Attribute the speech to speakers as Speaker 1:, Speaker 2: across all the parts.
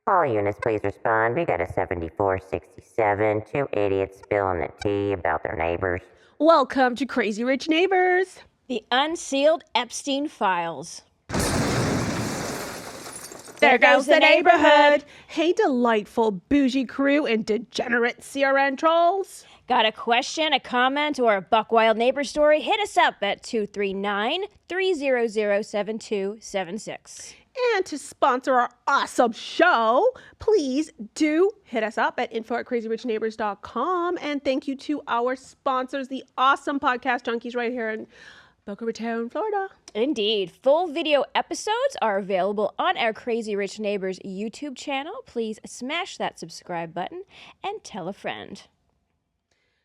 Speaker 1: All units, please respond. We got a 7467. Two idiots spilling the tea about their neighbors.
Speaker 2: Welcome to Crazy Rich Neighbors.
Speaker 3: The Unsealed Epstein Files.
Speaker 2: There goes the neighborhood. Hey, delightful bougie crew and degenerate CRN trolls.
Speaker 3: Got a question, a comment, or a buck wild neighbor story? Hit us up at 239-300-7276.
Speaker 2: And to sponsor our awesome show, please do hit us up at info@crazyrichneighbors.com. And thank you to our sponsors, the awesome podcast junkies right here in Boca Raton, Florida.
Speaker 3: Indeed. Full video episodes are available on our Crazy Rich Neighbors YouTube channel. Please smash that subscribe button and tell a friend.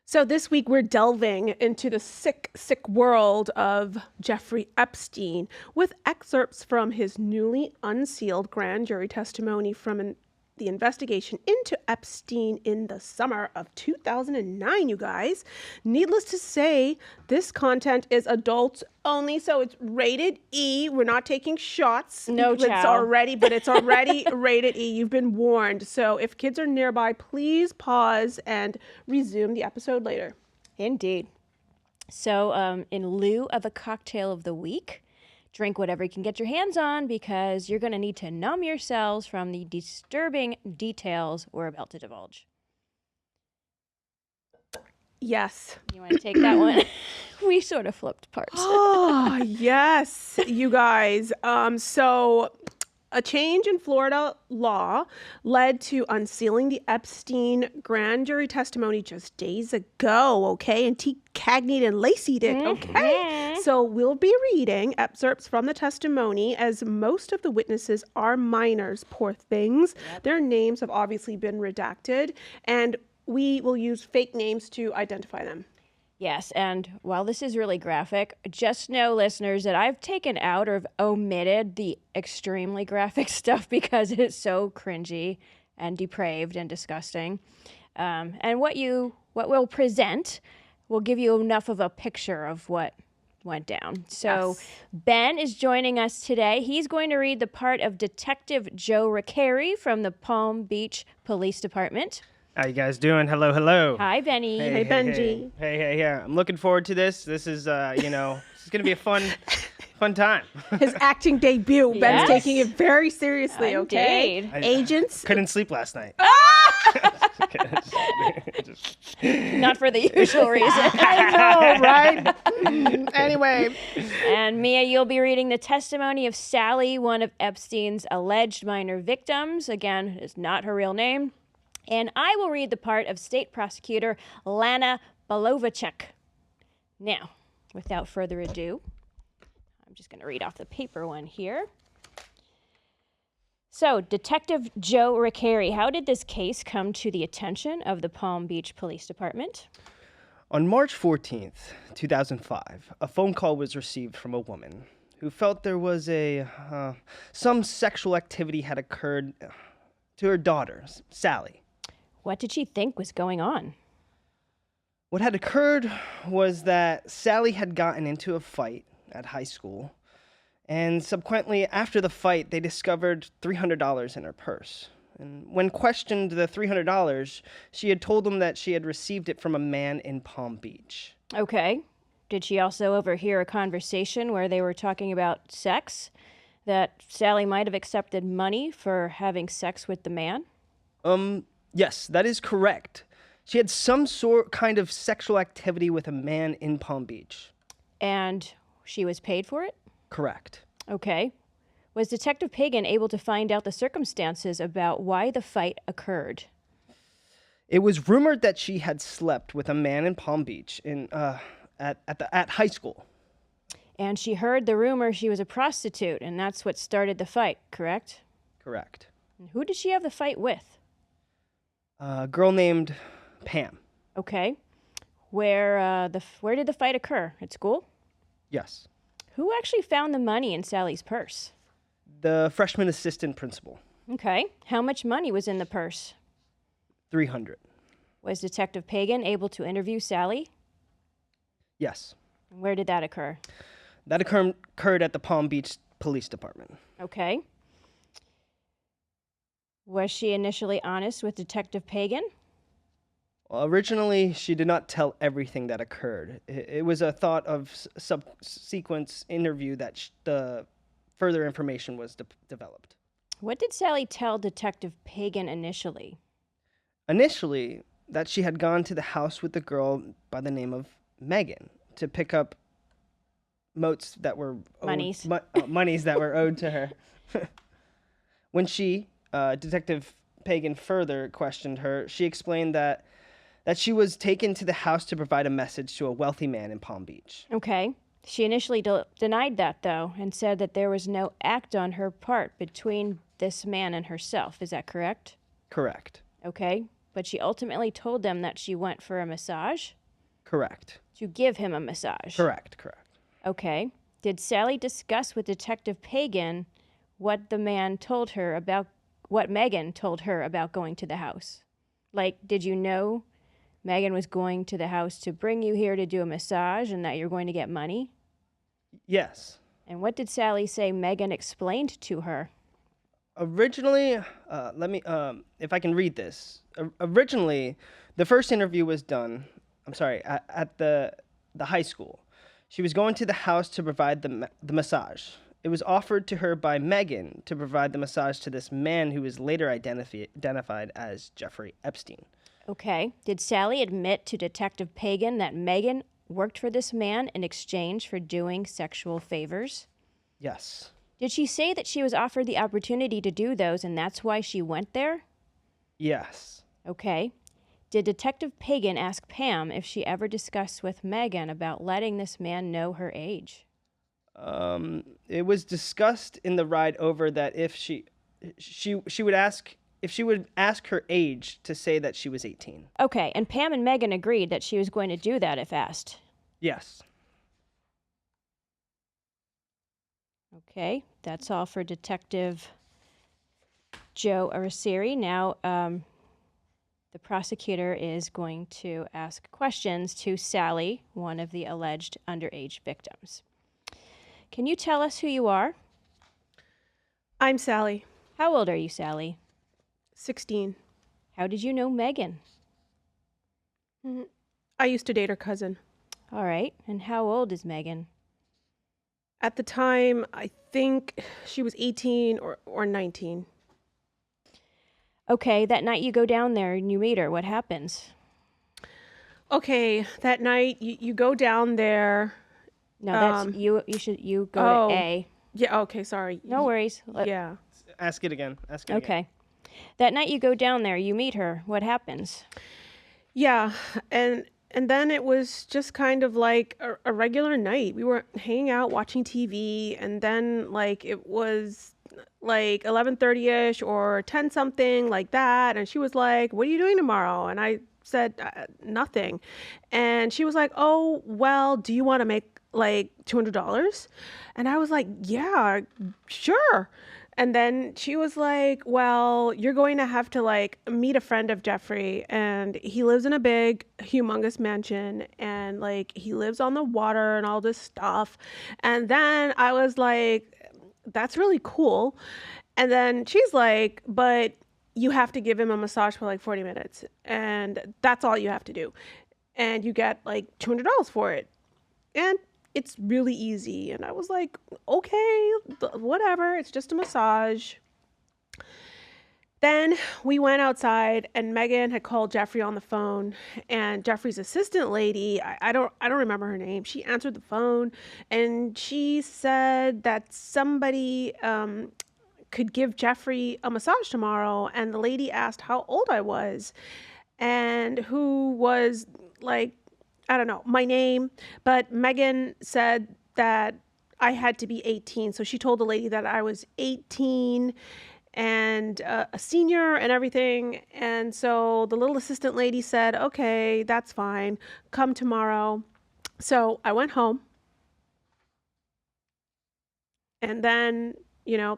Speaker 2: So this week we're delving into the sick, sick world of Jeffrey Epstein with excerpts from his newly unsealed grand jury testimony from the investigation into Epstein in the summer of 2009, you guys. Needless to say, this content is adults only, so it's rated E. We're not taking shots.
Speaker 3: No,
Speaker 2: It's
Speaker 3: child.
Speaker 2: already rated E. You've been warned. So if kids are nearby, please pause and resume the episode later.
Speaker 3: Indeed. So in lieu of a cocktail of the week, drink whatever you can get your hands on because you're going to need to numb yourselves from the disturbing details we're about to divulge.
Speaker 2: Yes.
Speaker 3: You want to take that one? We sort of flipped parts.
Speaker 2: Oh, yes, you guys. So a change in Florida law led to unsealing the Epstein grand jury testimony just days ago, okay? And T. Cagney and Lacey did, okay? So we'll be reading excerpts from the testimony as most of the witnesses are minors, poor things. Their names have obviously been redacted, and we will use fake names to identify them.
Speaker 3: Yes, and while this is really graphic, just know, listeners, that I've taken out or omitted the extremely graphic stuff because it is so cringy and depraved and disgusting. And what we'll present will give you enough of a picture of what went down. So
Speaker 2: Yes.
Speaker 3: Ben is joining us today. He's going to read the part of Detective Joe Ricari from the Palm Beach Police Department.
Speaker 4: How you guys doing? Hello, hello.
Speaker 3: Hi, Benny.
Speaker 2: Hey, Benji.
Speaker 4: Hey, yeah. I'm looking forward to this. This is, this is gonna be a fun time.
Speaker 2: His acting debut.
Speaker 3: Yes.
Speaker 2: Ben's taking it very seriously, okay?
Speaker 3: Indeed.
Speaker 2: Agents.
Speaker 4: Couldn't sleep last night.
Speaker 3: Not for the usual reason.
Speaker 2: I know, right? Anyway.
Speaker 3: And Mia, you'll be reading the testimony of Sally, one of Epstein's alleged minor victims. Again, is not her real name. And I will read the part of State Prosecutor Lana Bolovacek. Now, without further ado, I'm just going to read off the paper one here. So, Detective Joe Ricari, how did this case come to the attention of the Palm Beach Police Department?
Speaker 4: On March 14th, 2005, a phone call was received from a woman who felt there was some sexual activity had occurred to her daughter, Sally.
Speaker 3: What did she think was going on?
Speaker 4: What had occurred was that Sally had gotten into a fight at high school, and subsequently, after the fight, they discovered $300 in her purse. And when questioned the $300, she had told them that she had received it from a man in Palm Beach.
Speaker 3: Okay. Did she also overhear a conversation where they were talking about sex? That Sally might have accepted money for having sex with the man?
Speaker 4: Yes, that is correct. She had some kind of sexual activity with a man in Palm Beach.
Speaker 3: And she was paid for it?
Speaker 4: Correct.
Speaker 3: Okay. Was Detective Pagan able to find out the circumstances about why the fight occurred?
Speaker 4: It was rumored that she had slept with a man in Palm Beach at high school.
Speaker 3: And she heard the rumor she was a prostitute, and that's what started the fight, correct?
Speaker 4: Correct.
Speaker 3: And who did she have the fight with?
Speaker 4: A girl named Pam.
Speaker 3: Okay. Where did the fight occur? At school?
Speaker 4: Yes.
Speaker 3: Who actually found the money in Sally's purse?
Speaker 4: The freshman assistant principal.
Speaker 3: Okay. How much money was in the purse?
Speaker 4: $300.
Speaker 3: Was Detective Pagan able to interview Sally?
Speaker 4: Yes.
Speaker 3: Where did that occur?
Speaker 4: That occurred at the Palm Beach Police Department.
Speaker 3: Okay. Was she initially honest with Detective Pagan?
Speaker 4: Well, originally, she did not tell everything that occurred. It was a thought of subsequent interview that the further information was developed.
Speaker 3: What did Sally tell Detective Pagan initially?
Speaker 4: Initially, that she had gone to the house with the girl by the name of Megan to pick up motes that were
Speaker 3: Monies.
Speaker 4: Monies that were owed to her. When Detective Pagan further questioned her, she explained that she was taken to the house to provide a message to a wealthy man in Palm Beach.
Speaker 3: Okay. She initially denied that, though, and said that there was no act on her part between this man and herself. Is that correct?
Speaker 4: Correct.
Speaker 3: Okay. But she ultimately told them that she went for a massage?
Speaker 4: Correct.
Speaker 3: To give him a massage?
Speaker 4: Correct.
Speaker 3: Okay. Did Sally discuss with Detective Pagan what Megan told her about going to the house? Like, did you know Megan was going to the house to bring you here to do a massage and that you're going to get money?
Speaker 4: Yes.
Speaker 3: And what did Sally say Megan explained to her?
Speaker 4: Originally, if I can read this. Originally, the first interview was done, at the high school. She was going to the house to provide the massage. It was offered to her by Megan to provide the massage to this man who was later identified as Jeffrey Epstein.
Speaker 3: Okay. Did Sally admit to Detective Pagan that Megan worked for this man in exchange for doing sexual favors?
Speaker 4: Yes.
Speaker 3: Did she say that she was offered the opportunity to do those and that's why she went there?
Speaker 4: Yes.
Speaker 3: Okay. Did Detective Pagan ask Pam if she ever discussed with Megan about letting this man know her age?
Speaker 4: It was discussed in the ride over that if she would ask her age to say that she was 18.
Speaker 3: Okay, and Pam and Megan agreed that she was going to do that if asked.
Speaker 4: Yes.
Speaker 3: Okay, that's all for Detective Joe Araceri. Now, the prosecutor is going to ask questions to Sally, one of the alleged underage victims. Can you tell us who you are?
Speaker 2: I'm Sally,
Speaker 3: How old are you, Sally?
Speaker 2: 16.
Speaker 3: How did you know Megan?
Speaker 2: I used to date her cousin.
Speaker 3: All right, and how old is Megan?
Speaker 2: At the time, I think she was 18 or 19.
Speaker 3: Okay, that night you go down there and you meet her. What happens?
Speaker 2: Okay, that night you go down there.
Speaker 3: No, that's you go to A.
Speaker 2: Yeah, okay, sorry.
Speaker 3: No worries.
Speaker 2: Yeah.
Speaker 4: Ask it again.
Speaker 3: Okay. That night you go down there, you meet her. What happens?
Speaker 2: Yeah, and then it was just kind of like a regular night. We were hanging out, watching TV, and then like it was like 11:30ish or 10 something like that, and she was like, "What are you doing tomorrow?" And I said, "Nothing." And she was like, "Oh, well, do you want to make like $200?" And I was like, "Yeah, sure." And then she was like, "Well, you're going to have to like meet a friend of Jeffrey, and he lives in a big, humongous mansion, and like he lives on the water and all this stuff." And then I was like, "That's really cool." And then she's like, "But you have to give him a massage for like 40 minutes, and that's all you have to do. And you get like $200 for it. And it's really easy." And I was like, "Okay, whatever. It's just a massage." Then we went outside, and Megan had called Jeffrey on the phone, and Jeffrey's assistant lady, I don't remember her name. She answered the phone, and she said that somebody could give Jeffrey a massage tomorrow. And the lady asked how old I was, and who was like, I don't know, my name. But Megan said that I had to be 18. So she told the lady that I was 18 and a senior and everything. And so the little assistant lady said, "Okay, that's fine. Come tomorrow." So I went home. And then,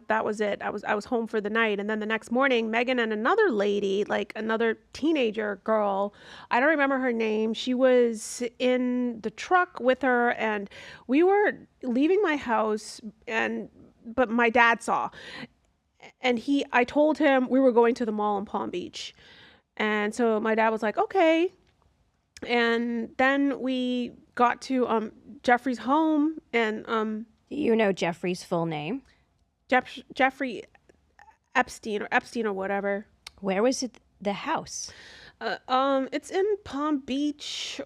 Speaker 2: that was it. I was home for the night. And then the next morning, Megan and another lady, like another teenager girl, I don't remember her name. She was in the truck with her, and we were leaving my house, but my dad saw. and I told him we were going to the mall in Palm Beach. And so my dad was like, okay. And then we got to Jeffrey's home, and
Speaker 3: Do you know Jeffrey's full name?
Speaker 2: Jeffrey Epstein or whatever.
Speaker 3: Where was it? The house?
Speaker 2: It's in Palm Beach,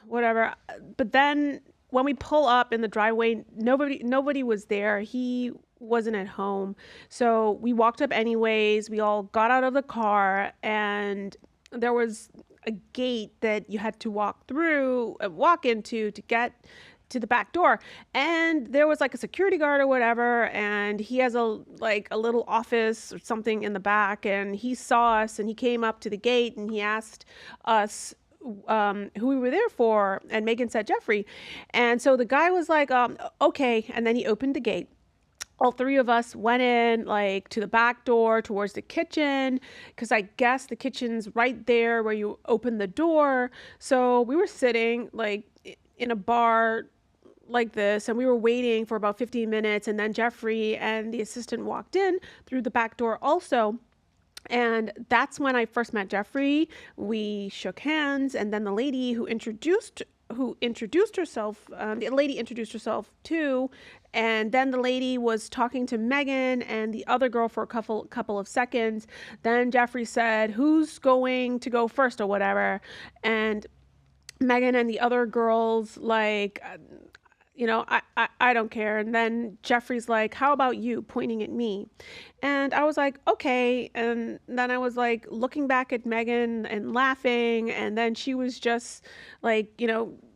Speaker 2: whatever. But then when we pull up in the driveway, nobody was there. He wasn't at home. So we walked up anyways. We all got out of the car, and there was a gate that you had to walk into to get to the back door, and there was like a security guard or whatever, and he has a little office or something in the back, and he saw us, and he came up to the gate, and he asked us who we were there for, and Megan said Jeffrey, and so the guy was like, okay, and then he opened the gate. All three of us went in like to the back door towards the kitchen, because I guess the kitchen's right there where you open the door. So we were sitting like in a bar like this, and we were waiting for about 15 minutes, and then Jeffrey and the assistant walked in through the back door also. And that's when I first met Jeffrey. We shook hands, and then the lady who introduced herself, the lady introduced herself too, and then the lady was talking to Megan and the other girl for a couple of seconds. Then Jeffrey said, "Who's going to go first or whatever?" And Megan and the other girls like, I don't care. And then Jeffrey's like, "How about you?" pointing at me. And I was like, okay. And then I was like looking back at Megan and laughing. And then she was just like,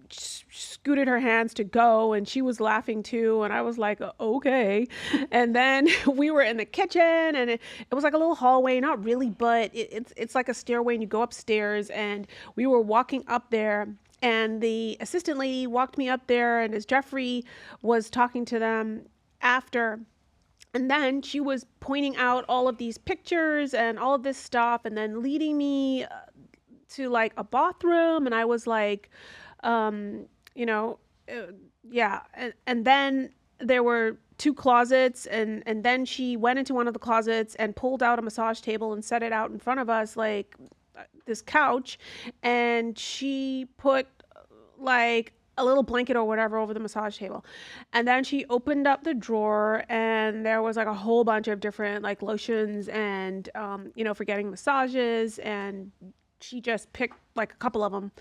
Speaker 2: scooted her hands to go, and she was laughing too. And I was like, okay. And then we were in the kitchen, and it was like a little hallway, not really, but it's like a stairway, and you go upstairs, and we were walking up there. And the assistant lady walked me up there, and as Jeffrey was talking to them after, and then she was pointing out all of these pictures and all of this stuff, and then leading me to like a bathroom, and I was like, yeah. And then there were two closets, and then she went into one of the closets and pulled out a massage table and set it out in front of us, like this couch, and she put like a little blanket or whatever over the massage table. And then she opened up the drawer, and there was like a whole bunch of different like lotions and for getting massages, and she just picked like a couple of them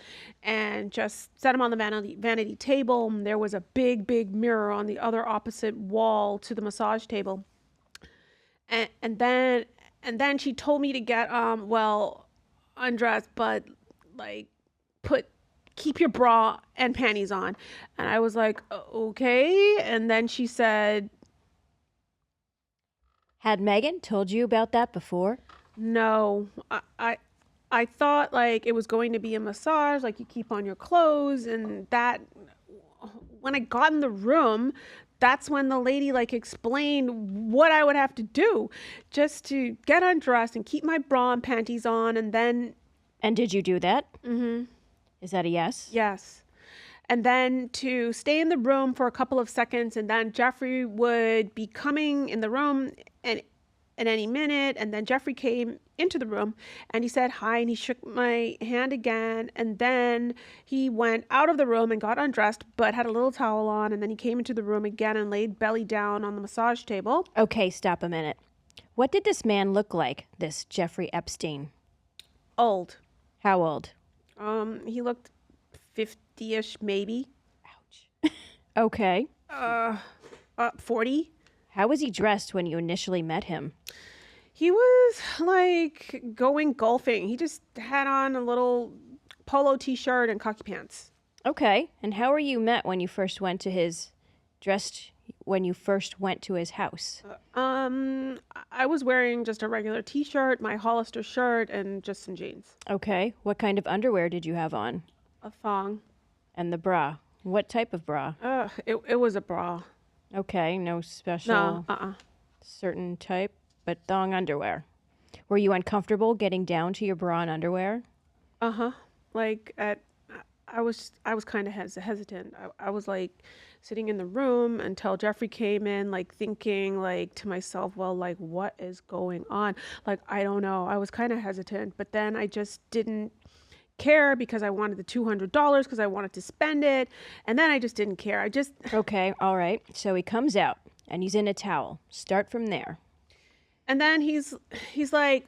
Speaker 2: and just set them on the vanity table. And there was a big mirror on the other opposite wall to the massage table. And then she told me to get undressed, but like keep your bra and panties on. And I was like, okay. And then she said,
Speaker 3: Had Megan told you about that before?
Speaker 2: no. I thought like it was going to be a massage, like you keep on your clothes, and that when I got in the room, that's when the lady like explained what I would have to do just to get undressed and keep my bra and panties on. And then
Speaker 3: And did you do that? Mm-hmm. Is that a yes?
Speaker 2: yes. And then to stay in the room for a couple of seconds, and then Jeffrey would be coming in the room and at any minute. And then Jeffrey came into the room, and he said hi, and he shook my hand again. And then he went out of the room and got undressed, but had a little towel on. And then he came into the room again and laid belly down on the massage table.
Speaker 3: Okay, stop a minute. What did this man look like, this Jeffrey Epstein?
Speaker 2: Old.
Speaker 3: How old?
Speaker 2: He looked 50-ish, maybe.
Speaker 3: Ouch. Okay.
Speaker 2: 40.
Speaker 3: How was he dressed when you initially met him?
Speaker 2: He was like going golfing. He just had on a little polo t-shirt and khaki pants.
Speaker 3: Okay. And how were you met when you first went to his house?
Speaker 2: I was wearing just a regular t-shirt, my Hollister shirt, and just some jeans.
Speaker 3: Okay. What kind of underwear did you have on?
Speaker 2: A thong.
Speaker 3: And the bra? What type of bra?
Speaker 2: It was a bra.
Speaker 3: Okay. No special certain type, but thong underwear. Were you uncomfortable getting down to your bra and underwear?
Speaker 2: Like I was kind of hesitant. I was like sitting in the room until Jeffrey came in, like thinking like to myself, well, like what is going on? Like, I don't know. I was kind of hesitant, but then I just didn't care because I wanted the $200 because I wanted to spend it. And then I just didn't care.
Speaker 3: Okay, all right. So he comes out and he's in a towel. Start from there.
Speaker 2: And then he's like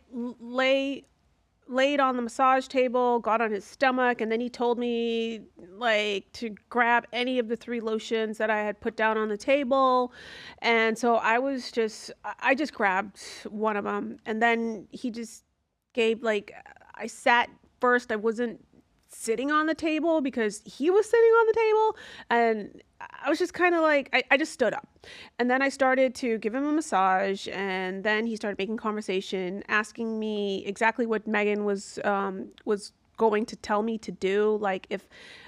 Speaker 2: laid on the massage table, got on his stomach, and then he told me like to grab any of the 3 lotions that I had put down on the table. And so I just grabbed one of them, and then he just gave like, I sat first. I wasn't sitting on the table because he was sitting on the table, and I was just kind of like, I just stood up, and then I started to give him a massage, and then he started making conversation, asking me exactly what Megan was going to tell me to do, like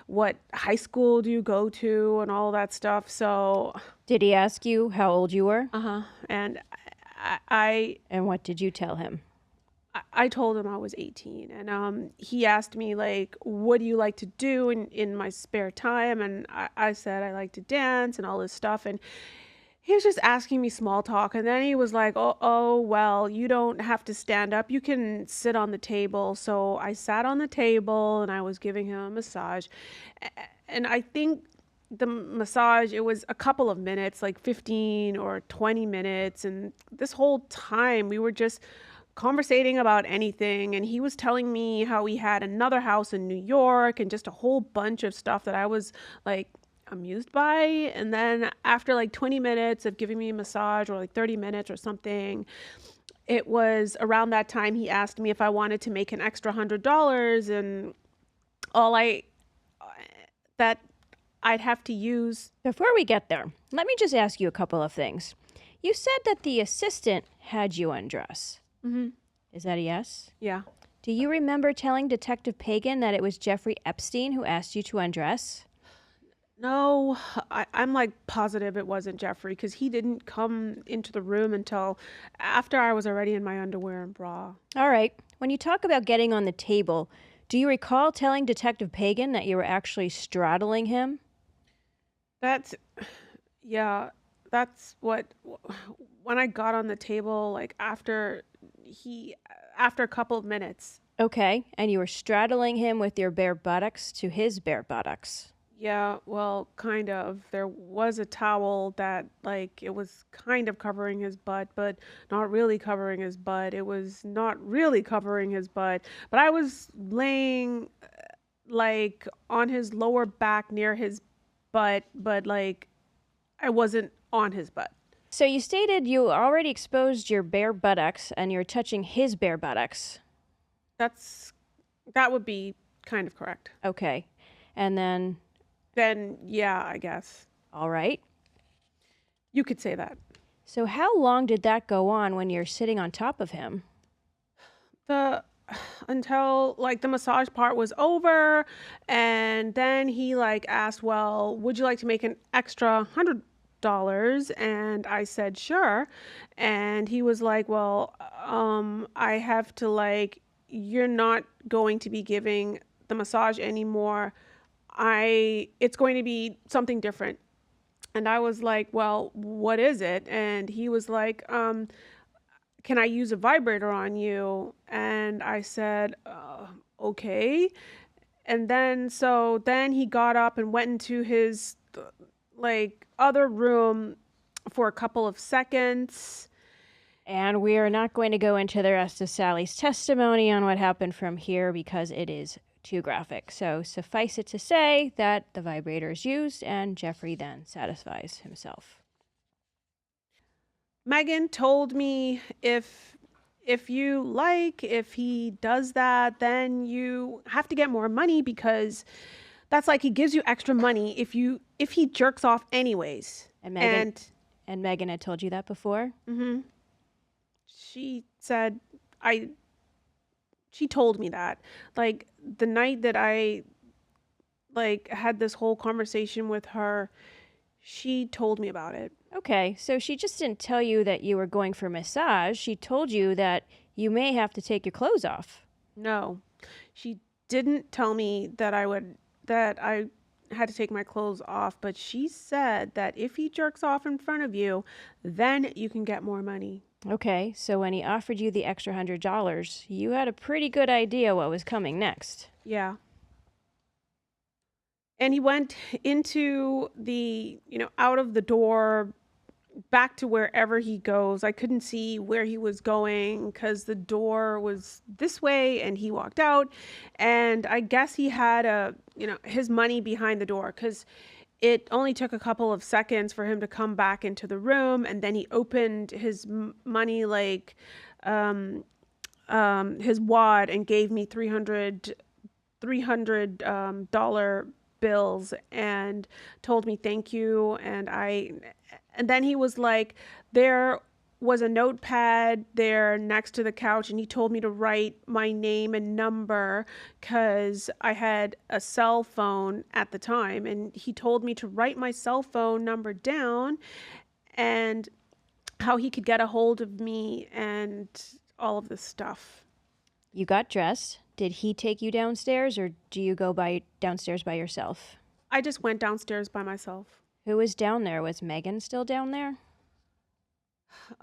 Speaker 2: what high school do you go to and all that stuff. So
Speaker 3: Did he ask you how old you were?
Speaker 2: and I
Speaker 3: And what did you tell him?
Speaker 2: I told him I was 18, and he asked me like, what do you like to do in my spare time? And I said I like to dance and all this stuff, and he was just asking me small talk. And then he was like, oh well, you don't have to stand up, you can sit on the table. So I sat on the table and I was giving him a massage, and I think the massage, it was a couple of minutes, like 15 or 20 minutes, and this whole time we were just conversating about anything, and he was telling me how he had another house in New York and just a whole bunch of stuff that I was like amused by. And then after like 20 minutes of giving me a massage, or like 30 minutes or something, it was around that time he asked me if I wanted to make an extra $100, and that I'd have to use.
Speaker 3: Before we get there, let me just ask you a couple of things. You said that the assistant had you undress.
Speaker 2: Mm-hmm.
Speaker 3: Is that a yes?
Speaker 2: Yeah.
Speaker 3: Do you remember telling Detective Pagan that it was Jeffrey Epstein who asked you to undress?
Speaker 2: No, I'm like positive it wasn't Jeffrey, because he didn't come into the room until after I was already in my underwear and bra.
Speaker 3: All right. When you talk about getting on the table, do you recall telling Detective Pagan that you were actually straddling him?
Speaker 2: That's what, when I got on the table, like after a couple of minutes.
Speaker 3: Okay, and you were straddling him with your bare buttocks to his bare buttocks.
Speaker 2: Yeah, well, kind of. There was a towel that, like, it was kind of covering his butt, but not really covering his butt. It was not really covering his butt, but I was laying, like, on his lower back near his butt, but, like, I wasn't on his butt.
Speaker 3: So you stated you already exposed your bare buttocks and you're touching his bare buttocks.
Speaker 2: That would be kind of correct.
Speaker 3: Okay. And then,
Speaker 2: yeah, I guess.
Speaker 3: all right.
Speaker 2: You could say that.
Speaker 3: So how long did that go on when you're sitting on top of him?
Speaker 2: Until like the massage part was over, and then he like asked, well, would you like to make an extra $100? And I said, sure. And he was like, well, I have to, like, you're not going to be giving the massage anymore. It's going to be something different. And I was like, well, what is it? And he was like, can I use a vibrator on you? And I said, okay. And then he got up and went into his like other room for a couple of seconds.
Speaker 3: And we are not going to go into the rest of Sally's testimony on what happened from here because it is too graphic. So suffice it to say that the vibrator is used and Jeffrey then satisfies himself.
Speaker 2: Megan told me if he does that, then you have to get more money, because that's like he gives you extra money if he jerks off anyways.
Speaker 3: And Megan had told you that before?
Speaker 2: Mm-hmm. She said, she told me that, like, the night that I, like, had this whole conversation with her, she told me about it.
Speaker 3: Okay, so she just didn't tell you that you were going for a massage. She told you that you may have to take your clothes off.
Speaker 2: No, she didn't tell me that I had to take my clothes off, but she said that if he jerks off in front of you, then you can get more money.
Speaker 3: Okay, so when he offered you the extra $100, you had a pretty good idea what was coming next.
Speaker 2: Yeah. And he went into the, out of the door, back to wherever he goes. I couldn't see where he was going because the door was this way and he walked out. And I guess he had his money behind the door because it only took a couple of seconds for him to come back into the room. And then he opened his money, like his wad, and gave me $300 dollar bills and told me thank you. And then he was like, there was a notepad there next to the couch, and he told me to write my name and number because I had a cell phone at the time, and he told me to write my cell phone number down and how he could get a hold of me and all of this stuff.
Speaker 3: You got dressed. Did he take you downstairs, or do you go downstairs by yourself?
Speaker 2: I just went downstairs by myself.
Speaker 3: Who was down there? Was Megan still down there?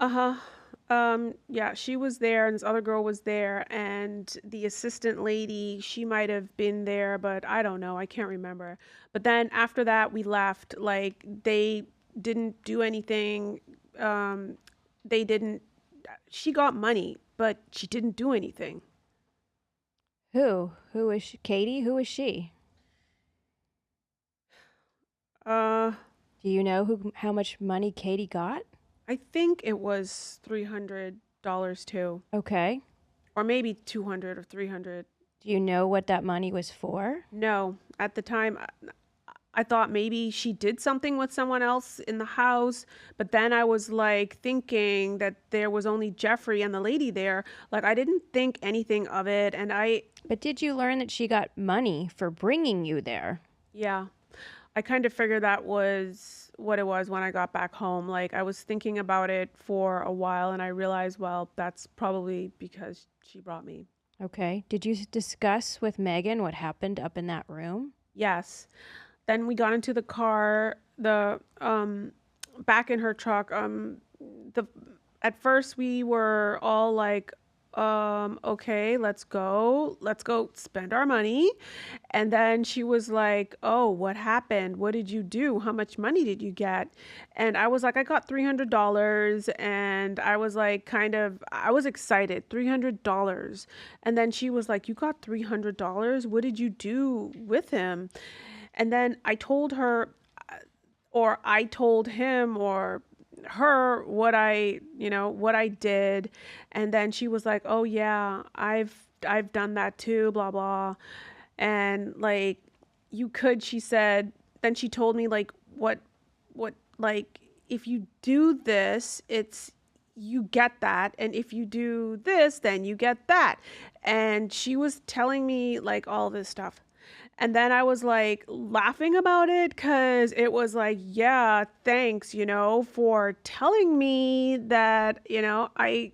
Speaker 2: Yeah, she was there, and this other girl was there, and the assistant lady, she might have been there, but I don't know. I can't remember. But then after that, we left. Like, they didn't do anything. She got money, but she didn't do anything.
Speaker 3: Who? Who is she? Katie? Who is she? Do you know how much money Katie got?
Speaker 2: I think it was $300 too.
Speaker 3: Okay.
Speaker 2: Or maybe 200 or 300.
Speaker 3: Do you know what that money was for?
Speaker 2: No. At the time, I thought maybe she did something with someone else in the house, but then I was like thinking that there was only Jeffrey and the lady there. Like, I didn't think anything of it, and
Speaker 3: But did you learn that she got money for bringing you there?
Speaker 2: yeah, I kind of figured that was what it was when I got back home. Like, I was thinking about it for a while, and I realized, well, that's probably because she brought me.
Speaker 3: Okay. Did you discuss with Megan what happened up in that room?
Speaker 2: Yes. Then we got into the car, back in her truck. At first we were all like, okay, let's go spend our money. And then she was like, oh, what happened? What did you do? How much money did you get? And I was like, I got $300. And I was like, I was excited, $300. And then she was like, you got $300? What did you do with him? And then I told her, or I told him, or her what I did. And then she was like, oh yeah, I've done that too, blah, blah. And like, she said, then she told me like, what, like, if you do this, you get that. And if you do this, then you get that. And she was telling me like all this stuff. And then I was like laughing about it because it was like, yeah, thanks, for telling me that, I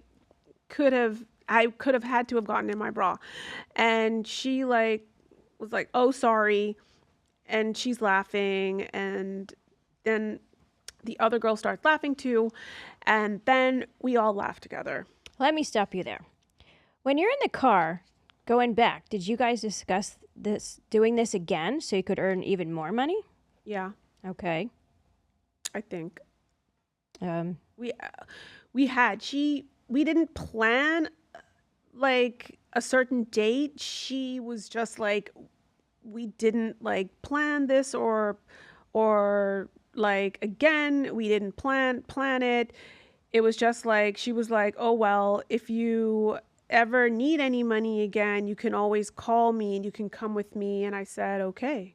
Speaker 2: could have had to have gotten in my bra. And she like was like, oh, sorry. And she's laughing. And then the other girl starts laughing too. And then we all laugh together.
Speaker 3: Let me stop you there. When you're in the car going back, did you guys discuss doing this again so you could earn even more money?
Speaker 2: Yeah.
Speaker 3: Okay.
Speaker 2: I think. We didn't plan like a certain date. She was just like, we didn't like plan this or like, again, we didn't plan it. It was just like, she was like, oh, well, if you ever need any money again, you can always call me and you can come with me. And I said, okay.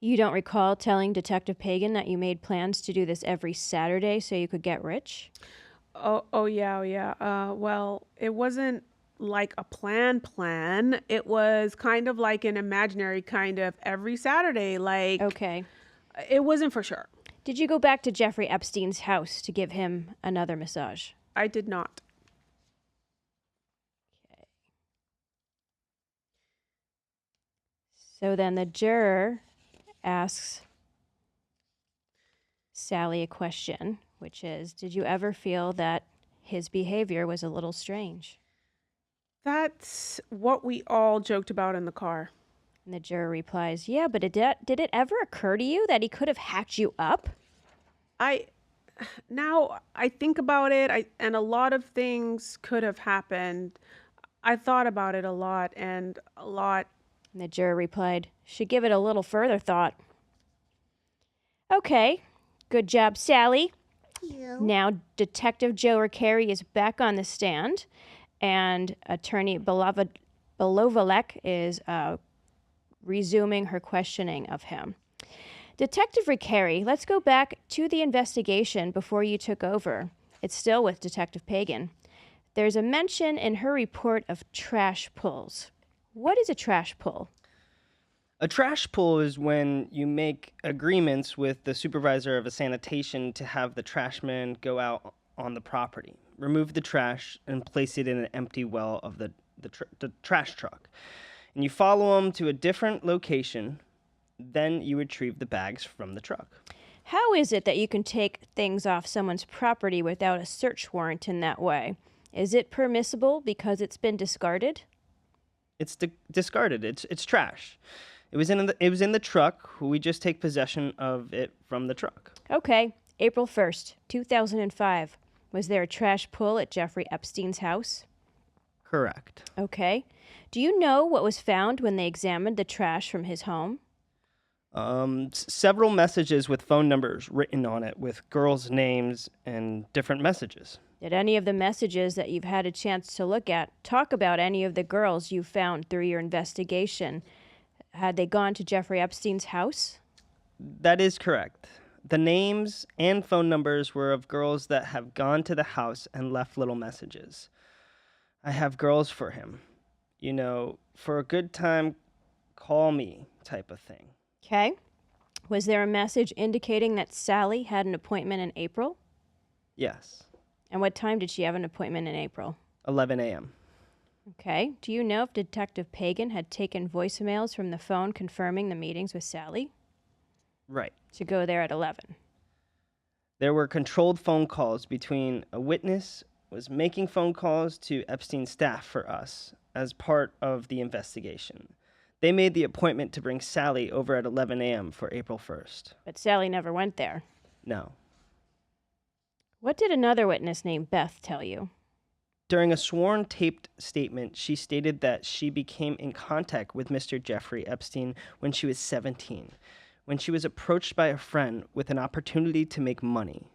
Speaker 3: You don't recall telling Detective Pagan that you made plans to do this every Saturday so you could get rich?
Speaker 2: Oh yeah. Well, it wasn't like a plan. It was kind of like an imaginary kind of every Saturday. Like,
Speaker 3: okay.
Speaker 2: It wasn't for sure.
Speaker 3: Did you go back to Jeffrey Epstein's house to give him another massage?
Speaker 2: I did not.
Speaker 3: Okay. So then the juror asks Sally a question, which is, did you ever feel that his behavior was a little strange?
Speaker 2: That's what we all joked about in the car.
Speaker 3: And the juror replies, yeah, but did it ever occur to you that he could have hacked you up?
Speaker 2: Now I think about it, and a lot of things could have happened. I thought about it a lot.
Speaker 3: And the juror replied, should give it a little further thought. Okay, good job, Sally. Now, Detective Joe Ricari is back on the stand, and Attorney Belovalek is resuming her questioning of him. Detective Ricari, let's go back to the investigation before you took over. It's still with Detective Pagan. There's a mention in her report of trash pulls. What is a trash pull?
Speaker 4: A trash pull is when you make agreements with the supervisor of a sanitation to have the trashman go out on the property, remove the trash, and place it in an empty well of the trash truck. And you follow them to a different location, then you retrieve the bags from the truck.
Speaker 3: How is it that you can take things off someone's property without a search warrant in that way? Is it permissible because it's been discarded?
Speaker 4: It's discarded. It's trash. It was in the truck. We just take possession of it from the truck.
Speaker 3: Okay, April 1st, 2005. Was there a trash pull at Jeffrey Epstein's house?
Speaker 4: Correct.
Speaker 3: Okay. Do you know what was found when they examined the trash from his home?
Speaker 4: Several messages with phone numbers written on it with girls' names and different messages.
Speaker 3: Did any of the messages that you've had a chance to look at talk about any of the girls you found through your investigation? Had they gone to Jeffrey Epstein's house?
Speaker 4: That is correct. The names and phone numbers were of girls that have gone to the house and left little messages. I have girls for him. You know, for a good time, call me type of thing.
Speaker 3: Okay. Was there a message indicating that Sally had an appointment in April?
Speaker 4: Yes.
Speaker 3: And what time did she have an appointment in April?
Speaker 4: 11 a.m.
Speaker 3: Okay. Do you know if Detective Pagan had taken voicemails from the phone confirming the meetings with Sally?
Speaker 4: Right.
Speaker 3: To go there at 11.
Speaker 4: There were controlled phone calls between a witness was making phone calls to Epstein's staff for us as part of the investigation. They made the appointment to bring Sally over at 11 a.m. for April 1st.
Speaker 3: But Sally never went there.
Speaker 4: No.
Speaker 3: What did another witness named Beth tell you?
Speaker 4: During a sworn taped statement, she stated that she became in contact with Mr. Jeffrey Epstein when she was 17, when she was approached by a friend with an opportunity to make money.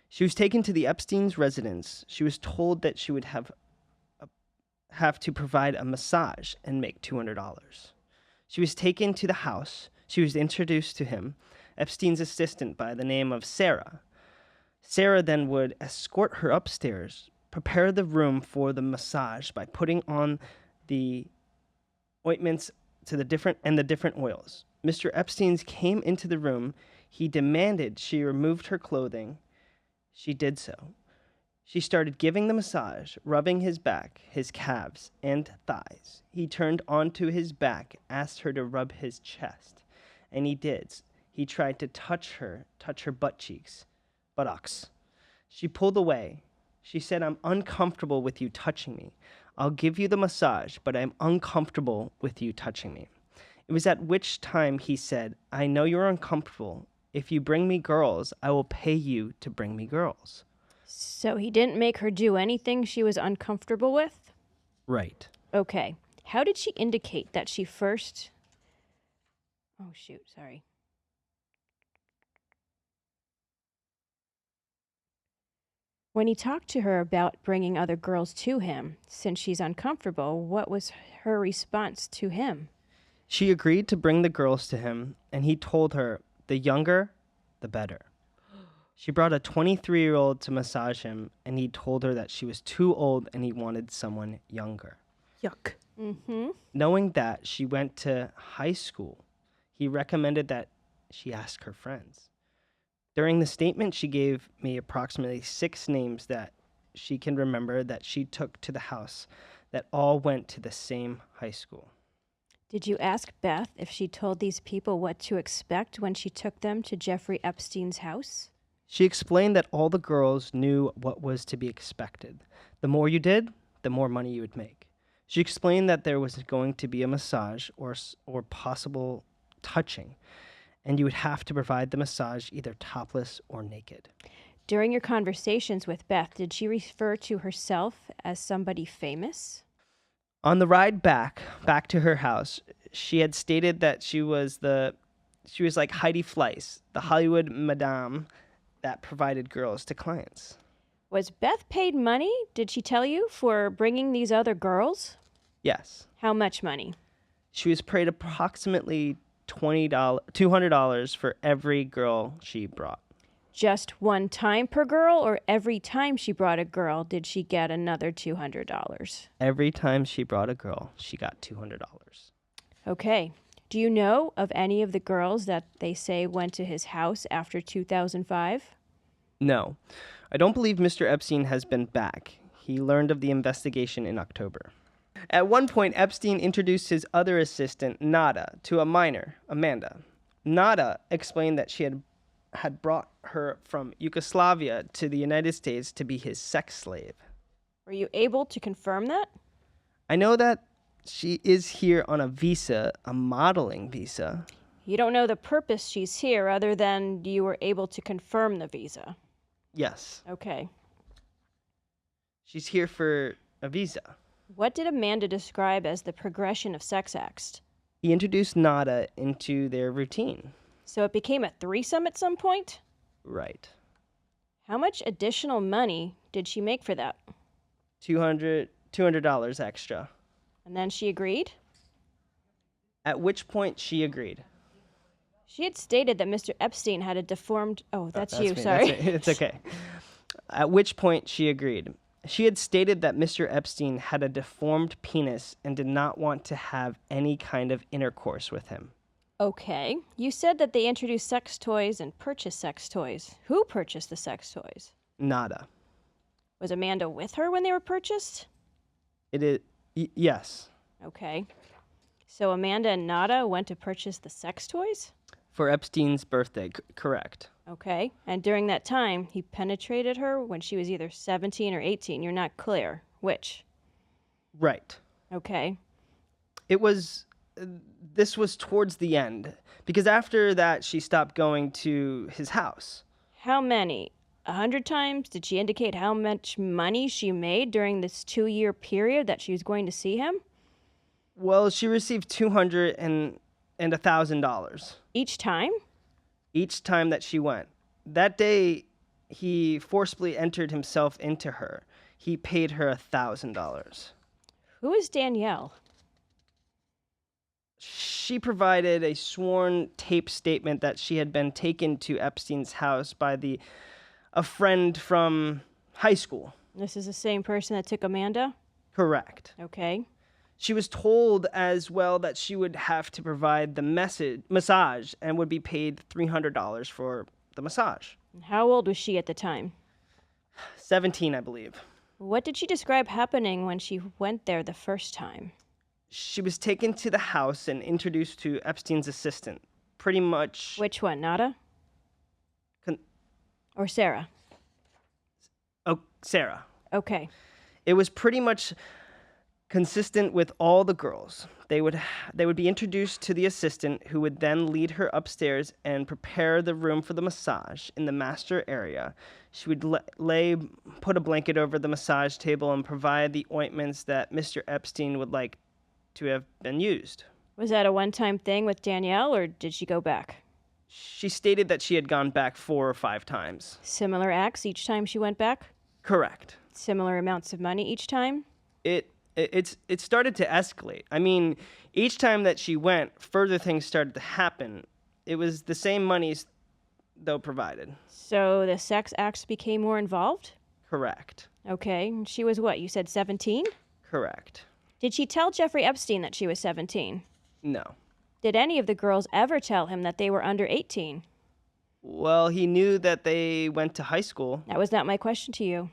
Speaker 4: She was taken to the Epstein's residence. She was told that she would have to provide a massage and make $200. She was taken to the house. She was introduced to him, Epstein's assistant by the name of Sarah. Sarah then would escort her upstairs, prepare the room for the massage by putting on the ointments to the different oils. Mr. Epstein came into the room. He demanded she removed her clothing. She did so. She started giving the massage, rubbing his back, his calves, and thighs. He turned onto his back, asked her to rub his chest, and he did. He tried to touch her buttocks. She pulled away. She said, "I'm uncomfortable with you touching me. I'll give you the massage, but I'm uncomfortable with you touching me." It was at which time he said, "I know you're uncomfortable. If you bring me girls, I will pay you to bring me girls."
Speaker 3: So he didn't make her do anything she was uncomfortable with?
Speaker 4: Right.
Speaker 3: Okay. How did she indicate that she first... Oh, shoot, sorry. When he talked to her about bringing other girls to him, since she's uncomfortable, what was her response to him?
Speaker 4: She agreed to bring the girls to him, and he told her, the younger, the better. She brought a 23-year-old to massage him, and he told her that she was too old and he wanted someone younger.
Speaker 2: Yuck.
Speaker 3: Mm-hmm.
Speaker 4: Knowing that she went to high school, he recommended that she ask her friends. During the statement, she gave me approximately 6 names that she can remember that she took to the house that all went to the same high school.
Speaker 3: Did you ask Beth if she told these people what to expect when she took them to Jeffrey Epstein's house?
Speaker 4: She explained that all the girls knew what was to be expected. The more you did, the more money you would make. She explained that there was going to be a massage or possible touching, and you would have to provide the massage either topless or naked.
Speaker 3: During your conversations with Beth, did she refer to herself as somebody famous?
Speaker 4: On the ride back to her house, she had stated that she was like Heidi Fleiss, the Hollywood madame that provided girls to clients.
Speaker 3: Was Beth paid money, did she tell you, for bringing these other girls?
Speaker 4: Yes.
Speaker 3: How much money?
Speaker 4: She was paid approximately $200 for every girl she brought.
Speaker 3: Just one time per girl, or every time she brought a girl, did she get another $200?
Speaker 4: Every time she brought a girl, she got $200.
Speaker 3: Okay. Do you know of any of the girls that they say went to his house after 2005?
Speaker 4: No. I don't believe Mr. Epstein has been back. He learned of the investigation in October. At one point, Epstein introduced his other assistant, Nada, to a minor, Amanda. Nada explained that she had brought her from Yugoslavia to the United States to be his sex slave.
Speaker 3: Were you able to confirm that?
Speaker 4: I know that she is here on a visa, a modeling visa.
Speaker 3: You don't know the purpose she's here other than you were able to confirm the visa.
Speaker 4: Yes.
Speaker 3: Okay.
Speaker 4: She's here for a visa.
Speaker 3: What did Amanda describe as the progression of sex acts?
Speaker 4: He introduced Nada into their routine.
Speaker 3: So it became a threesome at some point?
Speaker 4: Right.
Speaker 3: How much additional money did she make for that?
Speaker 4: $200 extra.
Speaker 3: And then she agreed?
Speaker 4: At which point she agreed.
Speaker 3: She had stated that Mr. Epstein had a deformed... Oh, that's you,
Speaker 4: me.
Speaker 3: sorry.
Speaker 4: It's okay. At which point she agreed. She had stated that Mr. Epstein had a deformed penis and did not want to have any kind of intercourse with him.
Speaker 3: Okay. You said that they introduced sex toys and purchased sex toys. Who purchased the sex toys?
Speaker 4: Nada.
Speaker 3: Was Amanda with her when they were purchased?
Speaker 4: It is... yes.
Speaker 3: Okay. So Amanda and Nada went to purchase the sex toys?
Speaker 4: For Epstein's birthday, correct.
Speaker 3: Okay. And during that time, he penetrated her when she was either 17 or 18. You're not clear. Which?
Speaker 4: Right.
Speaker 3: Okay.
Speaker 4: This was towards the end, because after that, she stopped going to his house.
Speaker 3: How many? 100 times? Did she indicate how much money she made during this 2-year period that she was going to see him?
Speaker 4: Well, she received $200 and $1,000.
Speaker 3: Each time?
Speaker 4: Each time that she went. That day, he forcibly entered himself into her. He paid her $1,000.
Speaker 3: Who is Danielle?
Speaker 4: She provided a sworn tape statement that she had been taken to Epstein's house by a friend from high school.
Speaker 3: This is the same person that took Amanda?
Speaker 4: Correct.
Speaker 3: Okay.
Speaker 4: She was told as well that she would have to provide the massage and would be paid $300 for the massage.
Speaker 3: How old was she at the time?
Speaker 4: 17, I believe.
Speaker 3: What did she describe happening when she went there the first time?
Speaker 4: She was taken to the house and introduced to Epstein's assistant. Pretty much...
Speaker 3: Which one, Nada? Or Sarah?
Speaker 4: Oh, Sarah.
Speaker 3: Okay.
Speaker 4: It was pretty much consistent with all the girls. They would be introduced to the assistant, who would then lead her upstairs and prepare the room for the massage in the master area. She would put a blanket over the massage table and provide the ointments that Mr. Epstein would like to have been used.
Speaker 3: Was that a one-time thing with Danielle, or did she go back?
Speaker 4: She stated that she had gone back 4 or 5 times.
Speaker 3: Similar acts each time she went back?
Speaker 4: Correct.
Speaker 3: Similar amounts of money each time?
Speaker 4: It started to escalate. I mean, each time that she went, further things started to happen. It was the same monies, though, provided.
Speaker 3: So the sex acts became more involved?
Speaker 4: Correct.
Speaker 3: Okay. She was what? You said 17?
Speaker 4: Correct.
Speaker 3: Did she tell Jeffrey Epstein that she was 17?
Speaker 4: No.
Speaker 3: Did any of the girls ever tell him that they were under 18?
Speaker 4: Well, he knew that they went to high school.
Speaker 3: That was not my question to you.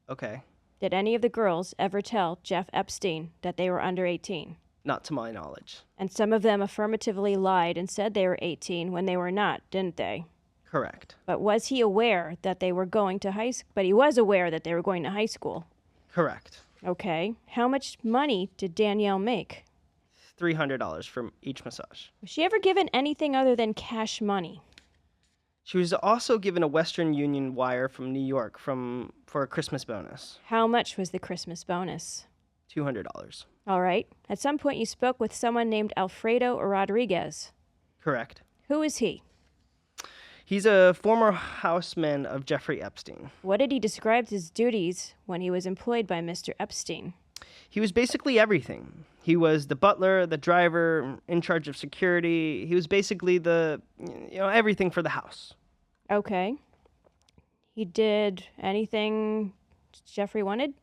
Speaker 4: Okay.
Speaker 3: Did any of the girls ever tell Jeff Epstein that they were under 18?
Speaker 4: Not to my knowledge.
Speaker 3: And some of them affirmatively lied and said they were 18 when they were not, didn't they?
Speaker 4: Correct.
Speaker 3: But was he aware that they were going to high school? But he was aware that they were going to high school.
Speaker 4: Correct.
Speaker 3: Okay. How much money did Danielle make?
Speaker 4: $300 for each massage.
Speaker 3: Was she ever given anything other than cash money?
Speaker 4: She was also given a Western Union wire from New York for a Christmas bonus.
Speaker 3: How much was the Christmas bonus?
Speaker 4: $200.
Speaker 3: All right. At some point, you spoke with someone named Alfredo Rodriguez.
Speaker 4: Correct.
Speaker 3: Who is he?
Speaker 4: He's a former houseman of Jeffrey Epstein.
Speaker 3: What did he describe his duties when he was employed by Mr. Epstein?
Speaker 4: He was basically everything. He was the butler, the driver, in charge of security. He was basically everything for the house.
Speaker 3: Okay. He did anything Jeffrey wanted?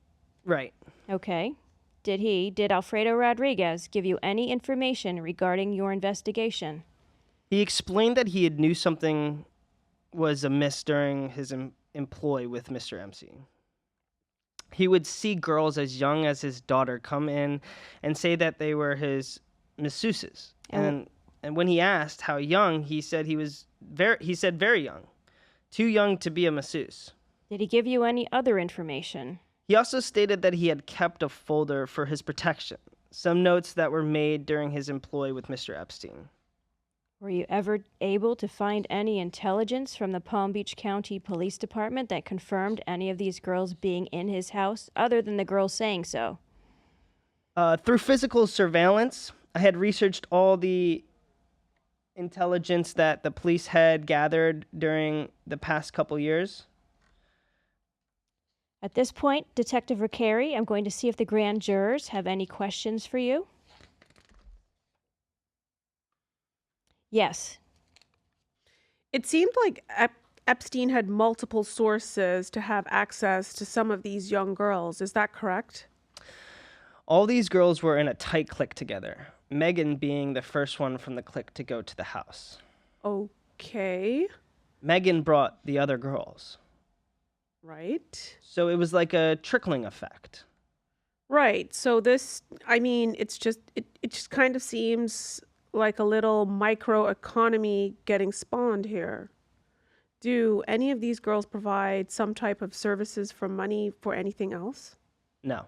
Speaker 4: Right.
Speaker 3: Okay. Did Alfredo Rodriguez give you any information regarding your investigation?
Speaker 4: He explained that he had knew something was amiss during his employ with Mr. Epstein. He would see girls as young as his daughter come in and say that they were his masseuses. And when he asked how young, he said very young. Too young to be a masseuse.
Speaker 3: Did he give you any other information?
Speaker 4: He also stated that he had kept a folder for his protection, some notes that were made during his employ with Mr. Epstein.
Speaker 3: Were you ever able to find any intelligence from the Palm Beach County Police Department that confirmed any of these girls being in his house, other than the girls saying so?
Speaker 4: Through physical surveillance, I had researched all the intelligence that the police had gathered during the past couple years.
Speaker 3: At this point, Detective Riccari, I'm going to see if the grand jurors have any questions for you. Yes.
Speaker 2: It seemed like Epstein had multiple sources to have access to some of these young girls. Is that correct?
Speaker 4: All these girls were in a tight clique together, Megan being the first one from the clique to go to the house.
Speaker 2: Okay. Megan
Speaker 4: brought the other girls.
Speaker 2: Right.
Speaker 4: So it was like a trickling effect.
Speaker 2: Right. So this, it just kind of seems like a little micro economy getting spawned here. Do any of these girls provide some type of services for money for anything else?
Speaker 4: No.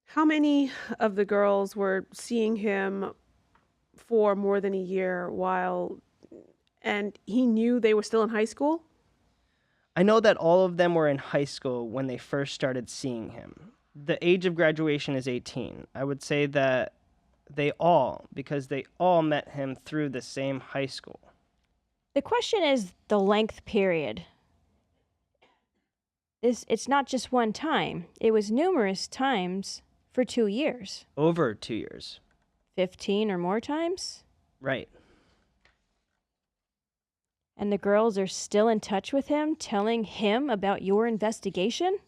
Speaker 2: How many of the girls were seeing him for more than a year and he knew they were still in high school?
Speaker 4: I know that all of them were in high school when they first started seeing him. The age of graduation is 18. I would say that because they all met him through the same high school.
Speaker 3: The question is the length period. It's not just one time. It was numerous times for 2 years.
Speaker 4: Over 2 years.
Speaker 3: 15 or more times?
Speaker 4: Right.
Speaker 3: And the girls are still in touch with him, telling him about your investigation?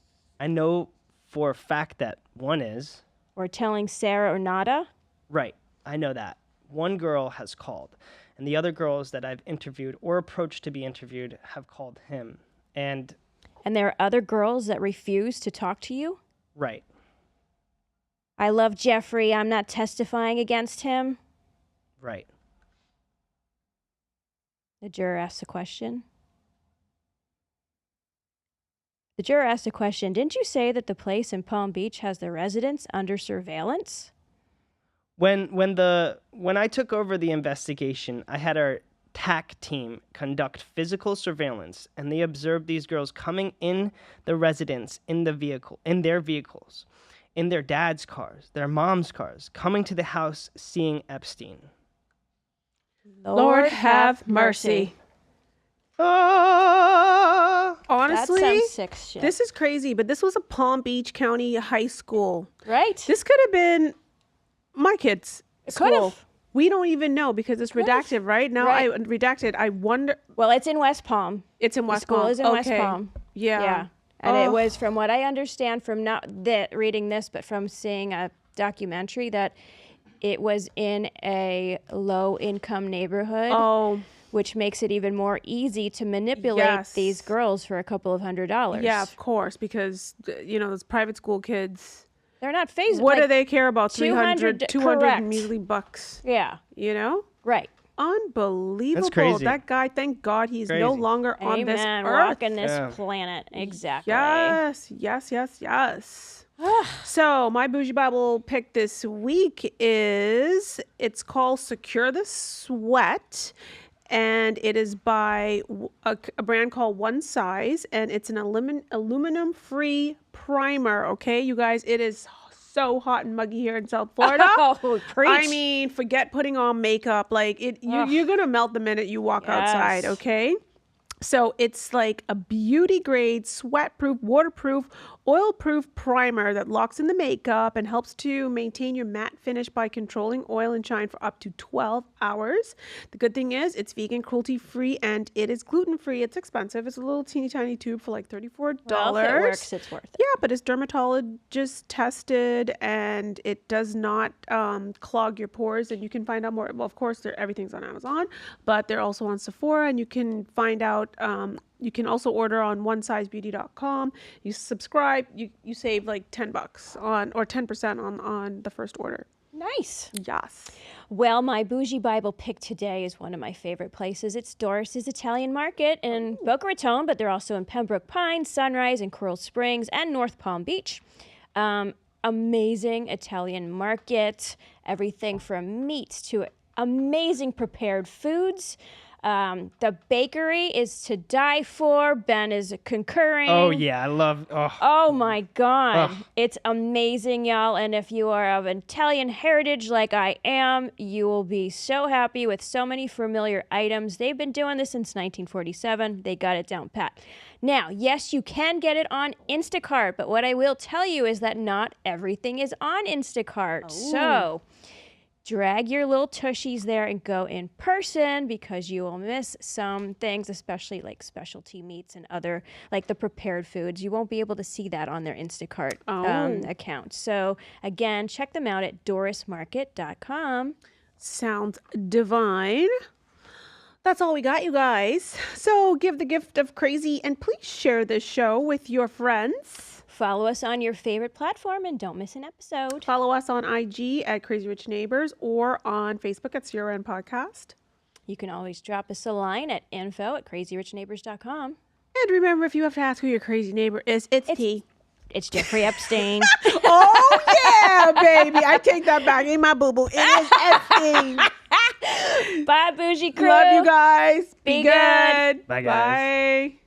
Speaker 4: I know for a fact that one is.
Speaker 3: Or telling Sarah or Nada?
Speaker 4: Right. I know that. One girl has called, and the other girls that I've interviewed or approached to be interviewed have called him. And
Speaker 3: there are other girls that refuse to talk to you?
Speaker 4: Right.
Speaker 3: I love Jeffrey. I'm not testifying against him.
Speaker 4: Right.
Speaker 3: The juror asks a question. The juror asked a question. Didn't you say that the place in Palm Beach has the residents under surveillance?
Speaker 4: When I took over the investigation, I had our TAC team conduct physical surveillance, and they observed these girls coming in the residence in their vehicles, in their dad's cars, their mom's cars, coming to the house, seeing Epstein.
Speaker 2: Lord have mercy. Honestly,
Speaker 3: that sounds sick shit.
Speaker 2: This is crazy, but this was a Palm Beach County high school.
Speaker 3: Right.
Speaker 2: This could have been my kid's school.
Speaker 3: Could've.
Speaker 2: We don't even know because it's redacted, right? Now
Speaker 3: Right.
Speaker 2: I redacted. I wonder.
Speaker 3: Well, it's in West Palm.
Speaker 2: It's in West
Speaker 3: The school
Speaker 2: Palm.
Speaker 3: is in West Palm.
Speaker 2: Yeah.
Speaker 3: Yeah. And it was, from what I understand from not reading this, but from seeing a documentary, that it was in a low-income neighborhood.
Speaker 2: Oh.
Speaker 3: Which makes it even more easy to manipulate these girls for a couple of $100s.
Speaker 2: Yeah, of course, because those private school kids,
Speaker 3: They're not phased.
Speaker 2: What
Speaker 3: like,
Speaker 2: do they care about? 200
Speaker 3: correct.
Speaker 2: measly bucks.
Speaker 3: Yeah.
Speaker 2: You know?
Speaker 3: Right.
Speaker 2: Unbelievable.
Speaker 4: That's crazy.
Speaker 2: That guy, thank God he's no
Speaker 4: Crazy.
Speaker 2: longer on this
Speaker 3: Amen.
Speaker 2: earth.
Speaker 3: Walking this
Speaker 4: Yeah.
Speaker 3: planet. Exactly.
Speaker 2: Yes. So my Bougie Bible pick this week it's called Secure the Sweat. And it is by a brand called One Size. And it's an aluminum-free primer. Okay, you guys, it is so hot and muggy here in South Florida.
Speaker 3: Oh, preach.
Speaker 2: I mean, forget putting on makeup. Like you're gonna melt the minute you walk outside.
Speaker 3: Yes.
Speaker 2: Okay. So it's like a beauty grade, sweat-proof, waterproof, oil-proof primer that locks in the makeup and helps to maintain your matte finish by controlling oil and shine for up to 12 hours. The good thing is it's vegan, cruelty-free, and it is gluten-free. It's expensive. It's a little teeny tiny tube for like $34.
Speaker 3: Well, if it works, it's worth it.
Speaker 2: Yeah, but it's dermatologist tested and it does not clog your pores. And you can find out more. Well, of course, everything's on Amazon, but they're also on Sephora, and you can find out. You can also order on onesizebeauty.com. You subscribe, you save like $10 on or 10% on the first order.
Speaker 3: Nice.
Speaker 2: Yes.
Speaker 3: Well, my Bougie Bible pick today is one of my favorite places. It's Doris's Italian Market in Boca Raton, but they're also in Pembroke Pines, Sunrise, and Coral Springs, and North Palm Beach. Amazing Italian market. Everything from meats to amazing prepared foods. The bakery is to die for. Ben is concurring.
Speaker 4: Oh, yeah. I love...
Speaker 3: Oh my God.
Speaker 4: Ugh.
Speaker 3: It's amazing, y'all. And if you are of Italian heritage like I am, you will be so happy with so many familiar items. They've been doing this since 1947. They got it down pat. Now, yes, you can get it on Instacart, but what I will tell you is that not everything is on Instacart. So drag your little tushies there and go in person because you will miss some things, especially like specialty meats and other, like the prepared foods. You won't be able to see that on their Instacart account. So again, check them out at dorismarket.com.
Speaker 2: Sounds divine. That's all we got, you guys. So give the gift of crazy and please share this show with your friends.
Speaker 3: Follow us on your favorite platform and don't miss an episode.
Speaker 2: Follow us on IG at Crazy Rich Neighbors or on Facebook at CRN Podcast.
Speaker 3: You can always drop us a line at info@crazyrichneighbors.com.
Speaker 2: And remember, if you have to ask who your crazy neighbor is, it's T.
Speaker 3: It's Jeffrey Epstein.
Speaker 2: Oh, yeah, baby. I take that back. Ain't my boo-boo. It is Epstein.
Speaker 3: Bye, Bougie Crew.
Speaker 2: Love you guys.
Speaker 3: Be good.
Speaker 4: Bye, guys.
Speaker 2: Bye.